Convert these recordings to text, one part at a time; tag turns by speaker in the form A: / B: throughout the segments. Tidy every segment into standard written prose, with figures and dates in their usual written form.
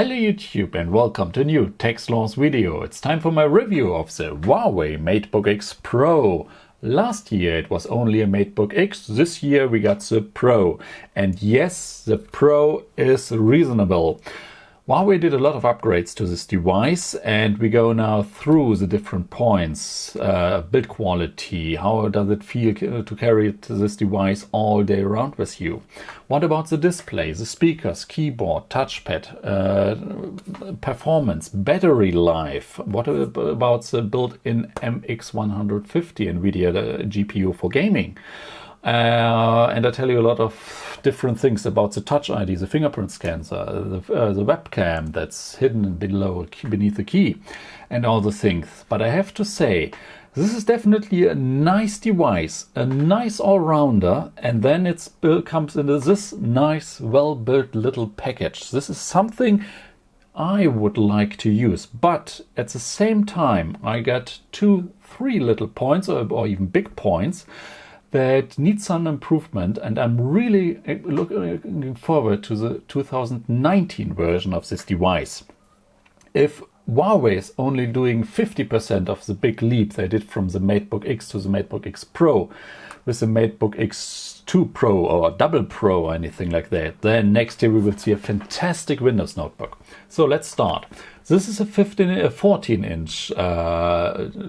A: Hello YouTube and welcome to a new Techsloth video. It's time for my review of the Huawei MateBook X Pro. Last year it was only a MateBook X, this year we got the Pro. And yes, the Pro is reasonable. Huawei did a lot of upgrades to this device and we go now through the different points. Build quality, how does it feel to carry this device all day around with you? What about the display, the speakers, keyboard, touchpad, performance, battery life? What about the built-in MX150 NVIDIA GPU for gaming? And I tell you a lot of different things about the Touch ID, the fingerprint scanner, the webcam that's hidden beneath the key, and all the things. But I have to say, this is definitely a nice device, a nice all-rounder, and then it comes into this nice, well-built little package. This is something I would like to use, but at the same time, I got 2-3 little points, or even big points, that needs some improvement, and I'm really looking forward to the 2019 version of this device. If Huawei is only doing 50% of the big leap they did from the MateBook X to the MateBook X Pro with the MateBook X2 Pro or Double Pro or anything like that, then next year we will see a fantastic Windows notebook. So let's start. This is a 14-inch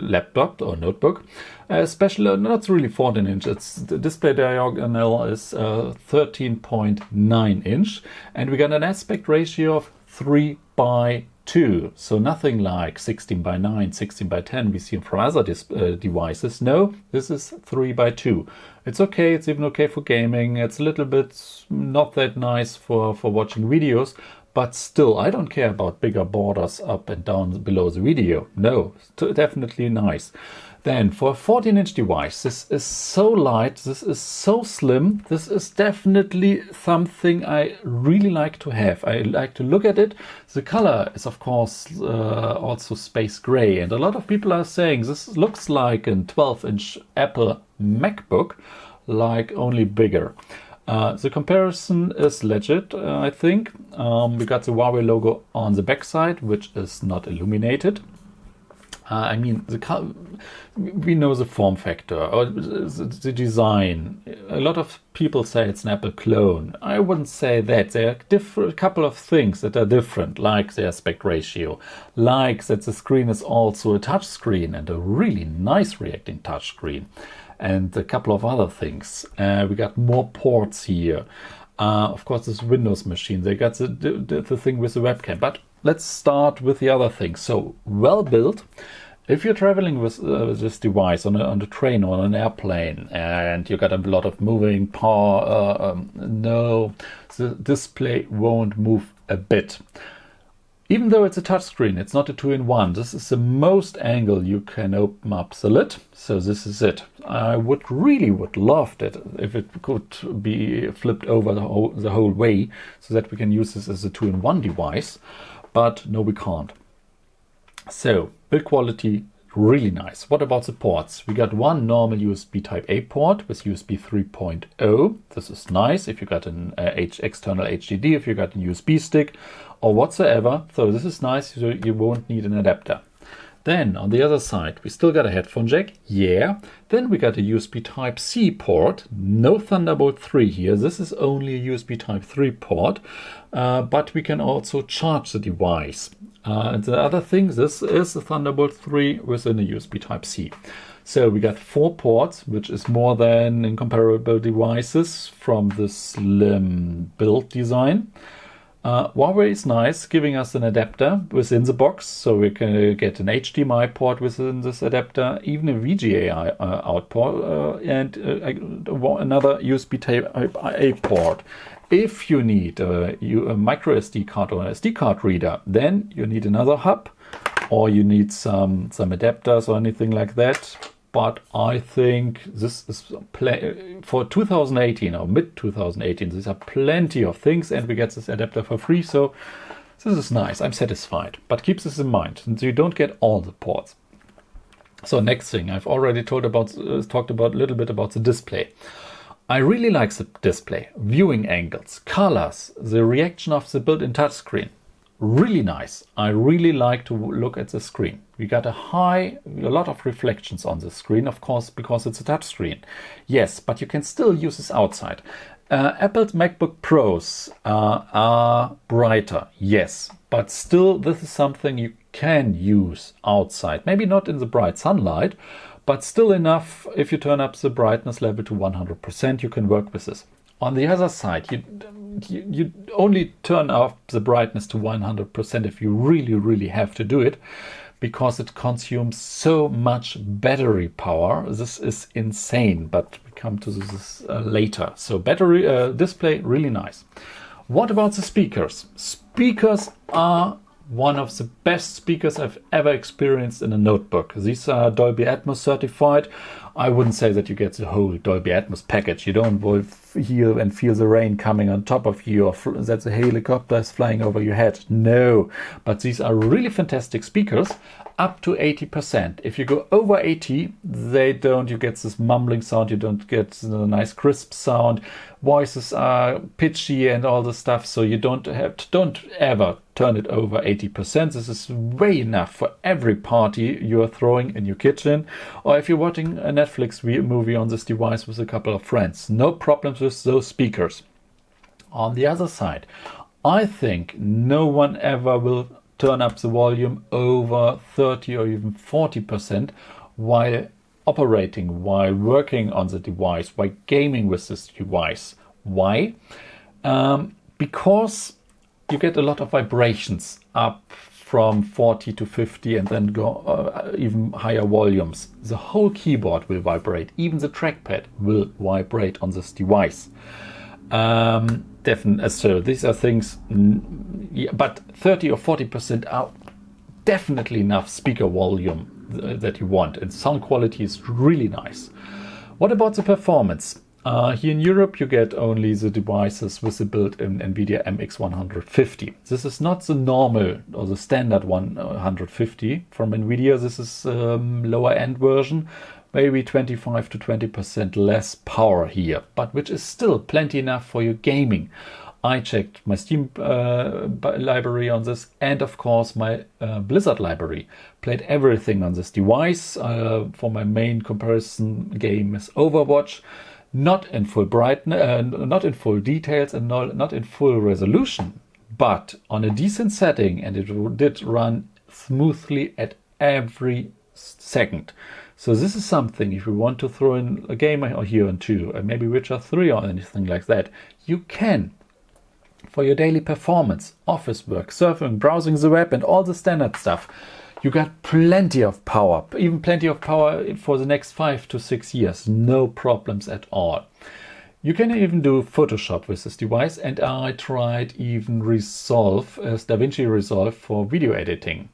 A: laptop or notebook. Especially, not really 14 inch, the display diagonal is 13.9 inch, and we got an aspect ratio of 3:2. So nothing like 16:9, 16:10 we see from other devices. No, this is 3:2. It's okay, it's even okay for gaming. It's a little bit not that nice for watching videos, but still, I don't care about bigger borders up and down below the video. No, definitely nice. Then for a 14-inch device, this is so light, this is so slim, this is definitely something I really like to have. I like to look at it. The color is of course also space gray, and a lot of people are saying this looks like a 12-inch Apple MacBook, like only bigger. The comparison is legit, I think. We got the Huawei logo on the back side, which is not illuminated. I mean, we know the form factor or the design. A lot of people say it's an Apple clone. I wouldn't say that. There are a couple of things that are different, like the aspect ratio, like that the screen is also a touch screen and a really nice reacting touch screen, and a couple of other things. We got more ports here. Of course, this Windows machine, they got the thing with the webcam. But let's start with the other things. So, well built. If you're traveling with this device on a train or on an airplane and you got a lot of moving power, no, the display won't move a bit. Even though it's a touchscreen, it's not a 2-in-1. This is the most angle you can open up the lid. So this is it. I really would love it if it could be flipped over the whole way so that we can use this as a 2-in-1 device. But no, we can't. So build quality, really nice. What about the ports? We got one normal USB Type-A port with USB 3.0. This is nice if you got an external HDD, if you got a USB stick or whatsoever. So this is nice, so you won't need an adapter. Then on the other side, we still got a headphone jack. Yeah. Then we got a USB Type-C port. No Thunderbolt 3 here. This is only a USB Type 3 port. But we can also charge the device. And the other thing, this is a Thunderbolt 3 within a USB Type-C. So we got 4 ports, which is more than in comparable devices from the slim build design. Huawei is nice, giving us an adapter within the box, so we can get an HDMI port within this adapter, even a VGA out port, and another USB Type-A port. If you need a micro SD card or an SD card reader, then you need another hub, or you need some adapters or anything like that. But I think this is for 2018 or mid-2018, these are plenty of things, and we get this adapter for free, so this is nice. I'm satisfied. But keep this in mind, since you don't get all the ports. So next thing, I've already talked about a little bit about the display. I really like the display, viewing angles, colors, the reaction of the built-in touchscreen. really nice. I really like to look at the screen. We got a lot of reflections on the screen, of course, because it's a touch screen. Yes, but you can still use this outside. Apple's MacBook Pros are brighter, yes, but still this is something you can use outside. Maybe not in the bright sunlight, but still enough. If you turn up the brightness level to 100%, you can work with this. On the other side, you only turn up the brightness to 100% if you really have to do it, because it consumes so much battery power. This is insane, but we come to this later. So battery display, really nice. What about the speakers? Speakers are one of the best speakers I've ever experienced in a notebook. These are Dolby Atmos certified. I wouldn't say that you get the whole Dolby Atmos package. You don't hear and feel the rain coming on top of you, or that the helicopter is flying over your head. No, but these are really fantastic speakers, up to 80%. If you go over 80, you get this mumbling sound, you don't get the nice crisp sound. Voices are pitchy and all the stuff, so you don't ever turn it over 80%. This is way enough for every party you're throwing in your kitchen, or if you're watching a Netflix movie on this device with a couple of friends. No problems with those speakers. On the other side, I think no one ever will turn up the volume over 30 or even 40% while operating, while working on the device, while gaming with this device. Why? Because you get a lot of vibrations up from 40 to 50 and then go even higher volumes. The whole keyboard will vibrate. Even the trackpad will vibrate on this device. So these are things, but 30 or 40% are definitely enough speaker volume that you want, and sound quality is really nice. What about the performance? Here in Europe you get only the devices with the built-in NVIDIA MX 150. This is not the normal or the standard 150 from NVIDIA. This is lower end version, maybe 25 to 20% less power here, but which is still plenty enough for your gaming. I checked my Steam library on this, and of course my Blizzard library. Played everything on this device. For my main comparison game is Overwatch. Not in full brightness, not in full details, and not in full resolution, but on a decent setting, and it did run smoothly at every second. So this is something, if you want to throw in a game here and two, maybe Witcher 3 or anything like that, you can. For your daily performance, office work, surfing, browsing the web, and all the standard stuff, you got plenty of power, even plenty of power for the next 5 to 6 years. No problems at all. You can even do Photoshop with this device, and I tried even Resolve, as DaVinci Resolve for video editing.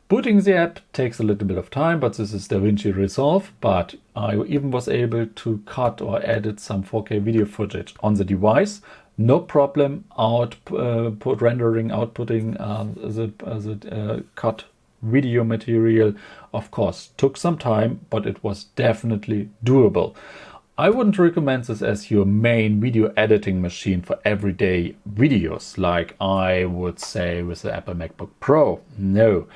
A: Booting the app takes a little bit of time, but this is DaVinci Resolve. But I even was able to cut or edit some 4K video footage on the device. No problem. Outputting the cut video material, of course, took some time, but it was definitely doable. I wouldn't recommend this as your main video editing machine for everyday videos, like I would say with the Apple MacBook Pro. No,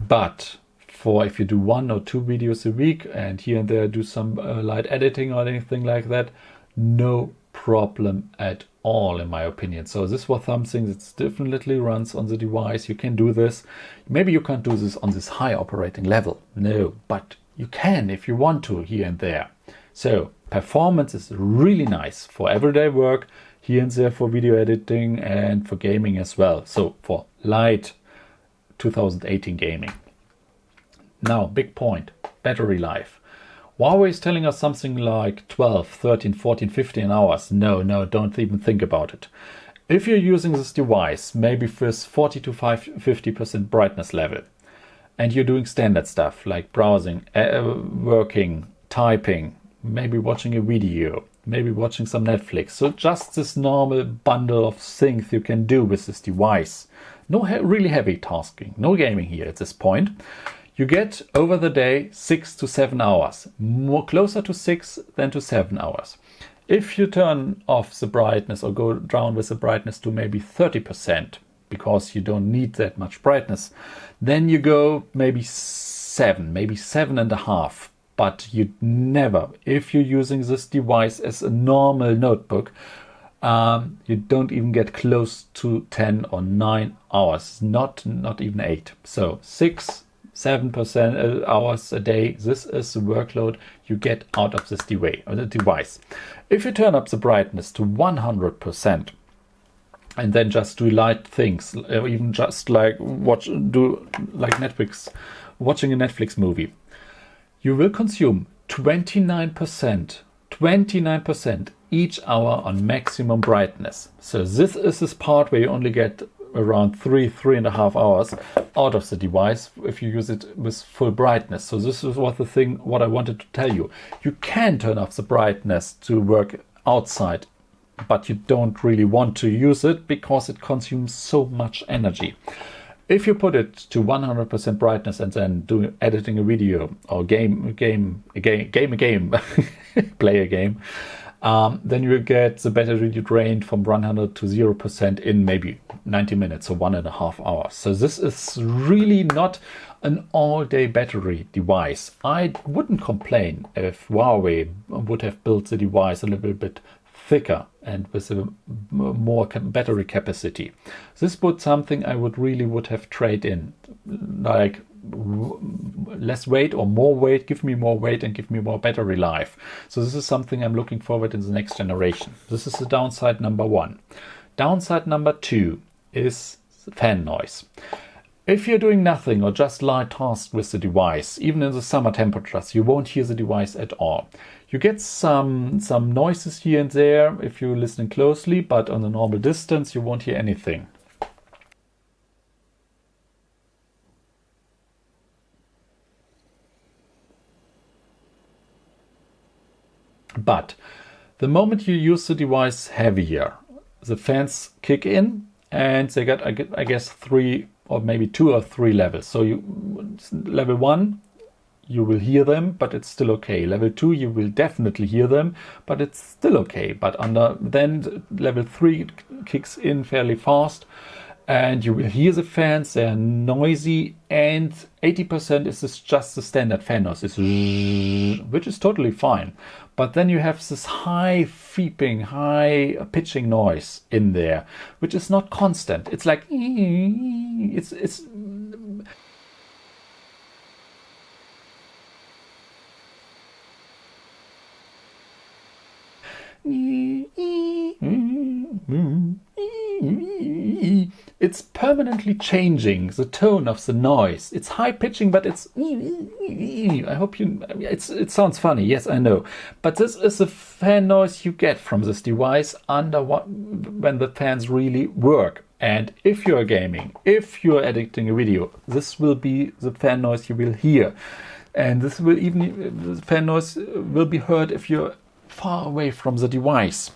A: but for if you do 1 or 2 videos a week and here and there do some light editing or anything like that, no problem at all, in my opinion. So this was something that definitely runs on the device. You can do this. Maybe you can't do this on this high operating level. No, but you can if you want to here and there. So performance is really nice for everyday work, here and there for video editing and for gaming as well. So for light 2018 gaming. Now, big point, battery life. Huawei is telling us something like 12, 13, 14, 15 hours. No, don't even think about it. If you're using this device, maybe with 40 to 50% brightness level, and you're doing standard stuff like browsing, working, typing, maybe watching a video, maybe watching some Netflix. So just this normal bundle of things you can do with this device. No really heavy tasking, no gaming here at this point. You get over the day 6 to 7 hours, more closer to 6 than to 7 hours. If you turn off the brightness or go down with the brightness to maybe 30%, because you don't need that much brightness. Then you go maybe 7, maybe 7.5. But you never, if you're using this device as a normal notebook, you don't even get close to 10 or 9 hours, not even 8. So 6-7% hours a day, this is the workload you get out of this device. If you turn up the brightness to 100%, and then just do light things, or even just like watching a Netflix movie, you will consume 29% each hour on maximum brightness. So this is this part where you only get around 3.5 hours out of the device if you use it with full brightness. So this is what I wanted to tell you. You can turn off the brightness to work outside, but you don't really want to use it because it consumes so much energy. If you put it to 100% brightness and then editing a video or play a game, then you will get the battery drained from 100 to 0% in maybe 90 minutes or 1.5 hours. So this is really not an all-day battery device. I wouldn't complain if Huawei would have built the device a little bit thicker and with a more battery capacity. This would something I would have traded in, like less weight or more weight, give me more weight and give me more battery life. So this is something I'm looking forward in the next generation. This is the downside number 1. Downside number 2 is fan noise. If you're doing nothing or just light tasks with the device, even in the summer temperatures, you won't hear the device at all. You get some noises here and there if you're listening closely, but on a normal distance you won't hear anything. But the moment you use the device heavier, the fans kick in and they get, I guess, 3 or maybe 2 or 3 levels. So level 1, you will hear them, but it's still okay. Level 2, you will definitely hear them, but it's still okay. But then level 3 kicks in fairly fast, and you will hear the fans. They're noisy, and 80% is just the standard fan noise, which is totally fine. But then you have this high pitching noise in there, which is not constant. It's like it's it's permanently changing the tone of the noise. It's high pitching, but it's I hope it sounds funny. Yes, I know, but this is the fan noise you get from this device when the fans really work. And if you're gaming, if you're editing a video, this will be the fan noise you will hear. And the fan noise will be heard if you're far away from the device.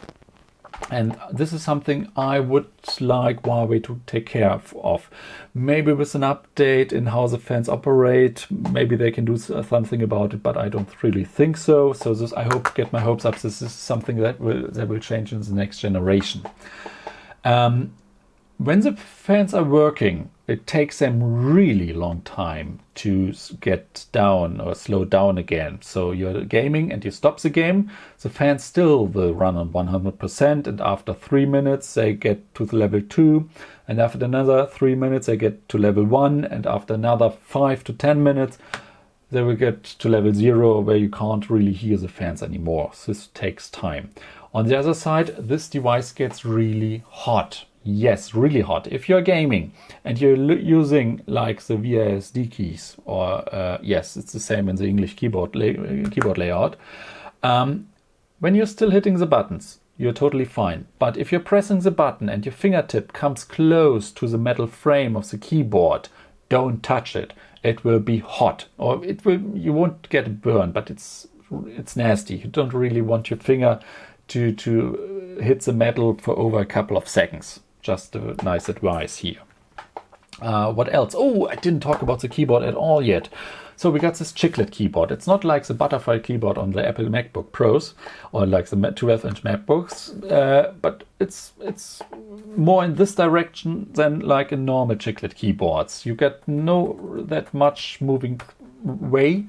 A: And this is something I would like Huawei to take care of. Maybe with an update in how the fans operate, maybe they can do something about it, but I don't really think so. So this, I hope, get my hopes up. This is something that will change in the next generation. When the fans are working, it takes them really long time to get down or slow down again. So you're gaming and you stop the game, the fans still will run on 100%, and after 3 minutes they get to level 2, and after another 3 minutes they get to level 1, and after another 5 to 10 minutes they will get to level 0, where you can't really hear the fans anymore. So this takes time. On the other side, this device gets really hot. Yes, really hot. If you're gaming and you're using like the WASD keys, or yes, it's the same in the English keyboard layout. When you're still hitting the buttons, you're totally fine. But if you're pressing the button and your fingertip comes close to the metal frame of the keyboard, don't touch it. It will be hot, or you won't get a burn, but it's nasty. You don't really want your finger to hit the metal for over a couple of seconds. Just a nice advice here. What else? Oh, I didn't talk about the keyboard at all yet. So we got this chiclet keyboard. It's not like the butterfly keyboard on the Apple MacBook Pros or like the 12-inch MacBooks, but it's more in this direction than like a normal chiclet keyboards. You get no that much moving way,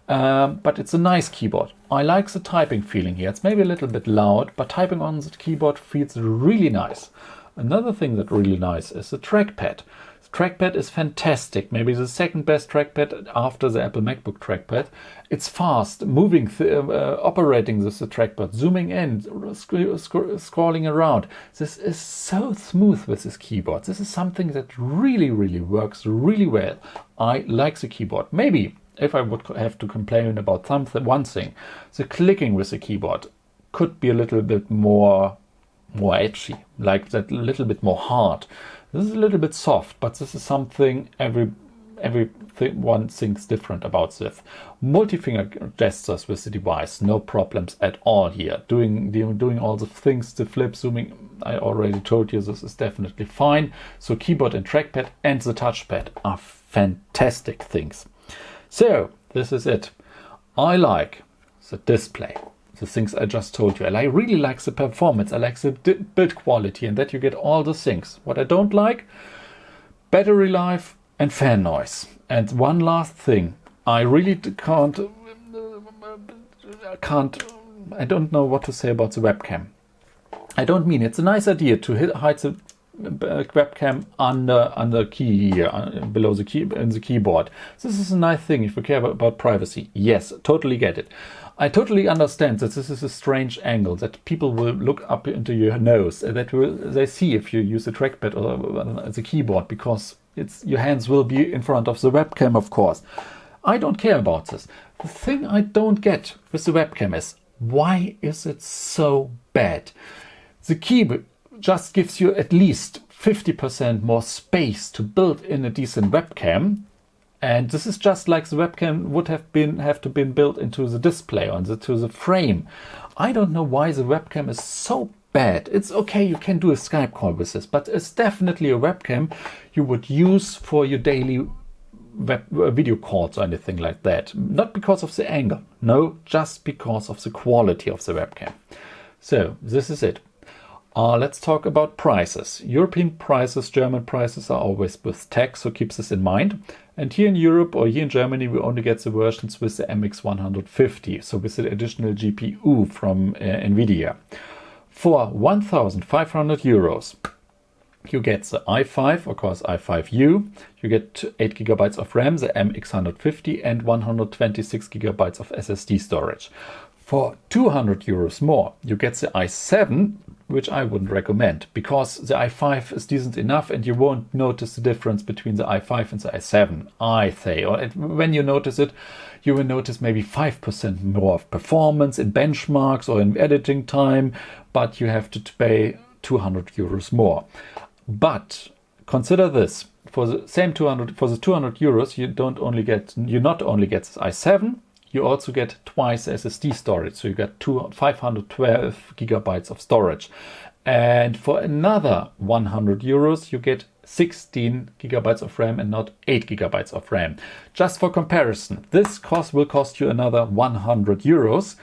A: but it's a nice keyboard. I like the typing feeling here. It's maybe a little bit loud, but typing on the keyboard feels really nice. Another thing that's really nice is the trackpad. The trackpad is fantastic, maybe the second best trackpad after the Apple MacBook trackpad. It's fast, moving, operating the trackpad, zooming in, scrolling around. This is so smooth with this keyboard. This is something that really, really works really well. I like the keyboard. Maybe if I would have to complain about one thing, the clicking with the keyboard could be a little bit more edgy, like that, a little bit more hard. This is a little bit soft, but this is something everyone thinks different about this. Multi-finger gestures with the device, no problems at all here. Doing all the things, the flip, zooming, I already told you this is definitely fine. So keyboard and trackpad and the touchpad are fantastic things. So this is it. I like the display, the things I just told you. I really like the performance. I like the build quality and that you get all the things. What I don't like, battery life and fan noise. And one last thing, I really can't, I don't know what to say about the webcam. I don't mean it's a nice idea to hide the webcam under key here, below the key in the keyboard. This is a nice thing if you care about privacy. Yes, totally get it. I totally understand that this is a strange angle, that people will look up into your nose, that they see if you use the trackpad or the keyboard, because your hands will be in front of the webcam, of course. I don't care about this. The thing I don't get with the webcam is, why is it so bad? The keyboard just gives you at least 50% more space to build in a decent webcam. And this is just like the webcam would have to been built into the display, to the frame. I don't know why the webcam is so bad. It's okay, you can do a Skype call with this, but it's definitely a webcam you would use for your daily video calls or anything like that. Not because of the angle, no, just because of the quality of the webcam. So this is it. Let's talk about prices. European prices, German prices are always with tax, so keep this in mind. And here in Europe or here in Germany, we only get the versions with the MX150, so with the additional GPU from NVIDIA. For 1,500 euros, you get the i5, of course i5U, you get 8 GB of RAM, the MX150, and 126 GB of SSD storage. For 200 euros more, you get the i7, which I wouldn't recommend, because the i5 is decent enough and you won't notice the difference between the i5 and the i7, I say. Or when you notice it, you will notice maybe 5% more of performance in benchmarks or in editing time, but you have to pay 200 euros more. But consider this, for the 200 euros, you not only get the i7, you also get twice SSD storage, so you get 512 gigabytes of storage. And for another 100 euros, you get 16 gigabytes of RAM and not 8 gigabytes of RAM. Just for comparison, this will cost you another 100 euros.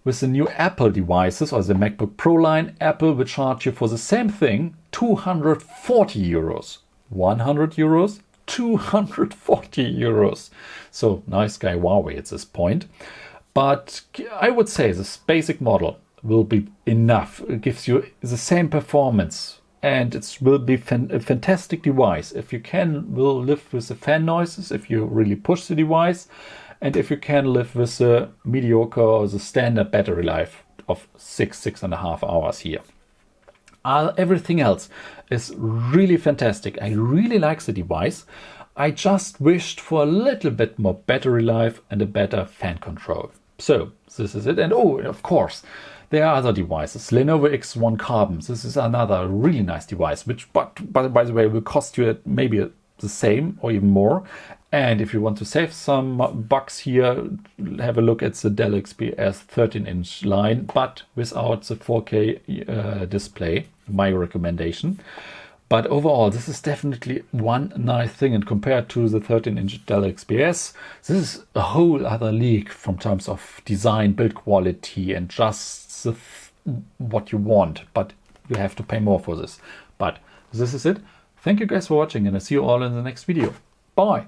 A: With the new Apple devices or the MacBook Pro line, Apple will charge you for the same thing 240 euros. 100 euros, 240 euros. So nice guy Huawei at this point. But I would say this basic model will be enough. It gives you the same performance and it will be a fantastic device. If you will live with the fan noises, if you really push the device, and if you can live with the mediocre or the standard battery life of 6.5 hours here. Everything else is really fantastic. I really like the device. I just wished for a little bit more battery life and a better fan control. So this is it. And oh, of course, there are other devices. Lenovo X1 Carbon. This is another really nice device, which, but by the way, will cost you maybe the same or even more. And if you want to save some bucks here, have a look at the Dell XPS 13-inch line, but without the 4K display, my recommendation. But overall, this is definitely one nice thing, and compared to the 13-inch Dell XPS, this is a whole other league from terms of design, build quality, and just what you want. But you have to pay more for this. But this is it. Thank you guys for watching, and I see you all in the next video. Bye!